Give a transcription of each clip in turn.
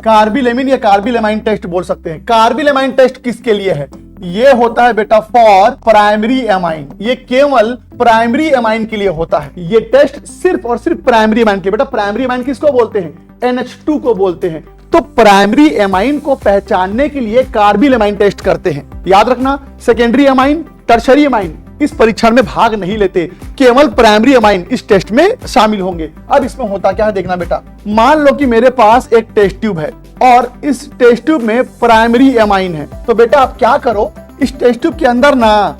Carbylamine या कार्बिलेमाइन test बोल सकते हैं। कार्बिलेमाइन टेस्ट किसके लिए है? ये होता है बेटा फॉर प्राइमरी एमाइन, ये केवल प्राइमरी एमाइन के लिए होता है। ये टेस्ट सिर्फ और सिर्फ प्राइमरी एमाइन के। बेटा प्राइमरी एमाइन किसको बोलते हैं? NH2 को बोलते हैं। तो प्राइमरी एमाइन को पहचानने के लिए कार्बिलेमाइन टेस्ट करते हैं। याद रखना, सेकेंडरी एमाइन, टर्शरी एमाइन इस परीक्षण में भाग नहीं लेते, केवल प्राइमरी एमाइन इस टेस्ट में शामिल होंगे। अब इसमें होता क्या है देखना बेटा, मान लो कि मेरे पास एक टेस्ट ट्यूब है और इस टेस्ट ट्यूब में प्राइमरी एमाइन है। तो बेटा आप क्या करो, इस टेस्ट ट्यूब के अंदर ना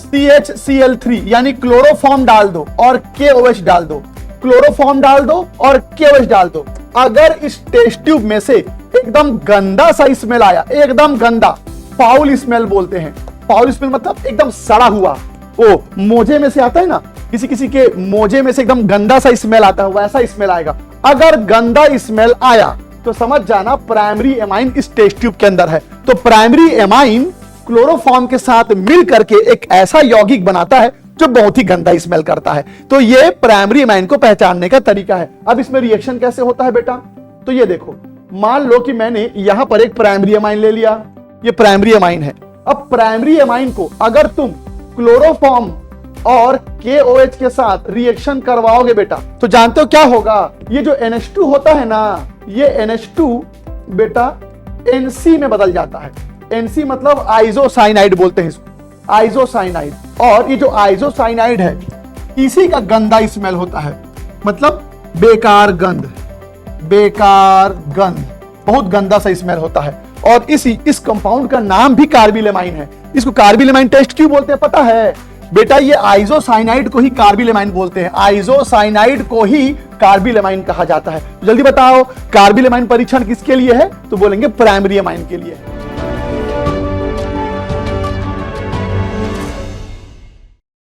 CHCl3 यानी क्लोरोफॉर्म डाल दो और KOH डाल दो, क्लोरोफॉर्म डाल दो और KOH डाल दो। अगर इस टेस्ट ट्यूब में से एकदम गंदा सा स्मेल आया, एकदम गंदा, फाउल स्मेल बोलते हैं। फाउल स्मेल मतलब एकदम सड़ा हुआ, ओ मोजे में से आता है ना, किसी किसी के मोजे में से एकदम गंदा सा स्मेल आता है, वैसा स्मेल आएगा। अगर गंदा स्मेल आया तो समझ जाना प्राइमरी एमाइन इस टेस्ट ट्यूब के अंदर है। तो प्राइमरी एमाइन क्लोरोफॉर्म के साथ मिल करके एक ऐसा यौगिक बनाता है जो बहुत ही गंदा स्मेल करता है। तो ये प्राइमरी एमाइन को पहचानने का तरीका है। अब इसमें रिएक्शन कैसे होता है बेटा, तो ये देखो, मान लो कि मैंने यहां पर एक प्राइमरी एमाइन ले लिया, ये प्राइमरी एमाइन है। अब प्राइमरी एमाइन को अगर तुम क्लोरोफॉर्म और KOH के साथ रिएक्शन करवाओगे बेटा, तो जानते हो क्या होगा? ये जो NH2 होता है ना, ये NH2 बेटा NC में बदल जाता है। NC मतलब आइसोसाइनाइड बोलते हैं इसको, आइसोसाइनाइड। और ये जो आइसोसाइनाइड है इसी का गंदा स्मेल होता है, मतलब बेकार गंध, बेकार गंध, बहुत गंदा सा स्मेल होता है। और इस कंपाउंड का नाम भी कार्बिलेमाइन है। इसको कार्बिलेमाइन टेस्ट क्यों बोलते हैं पता है बेटा? ये आइसोसाइनाइड को ही कार्बिलेमाइन बोलते हैं, आइसोसाइनाइड को ही कार्बिलेमाइन कहा जाता है। जल्दी बताओ कार्बिलेमाइन परीक्षण किसके लिए है? तो बोलेंगे प्राइमरी एमाइन के लिए।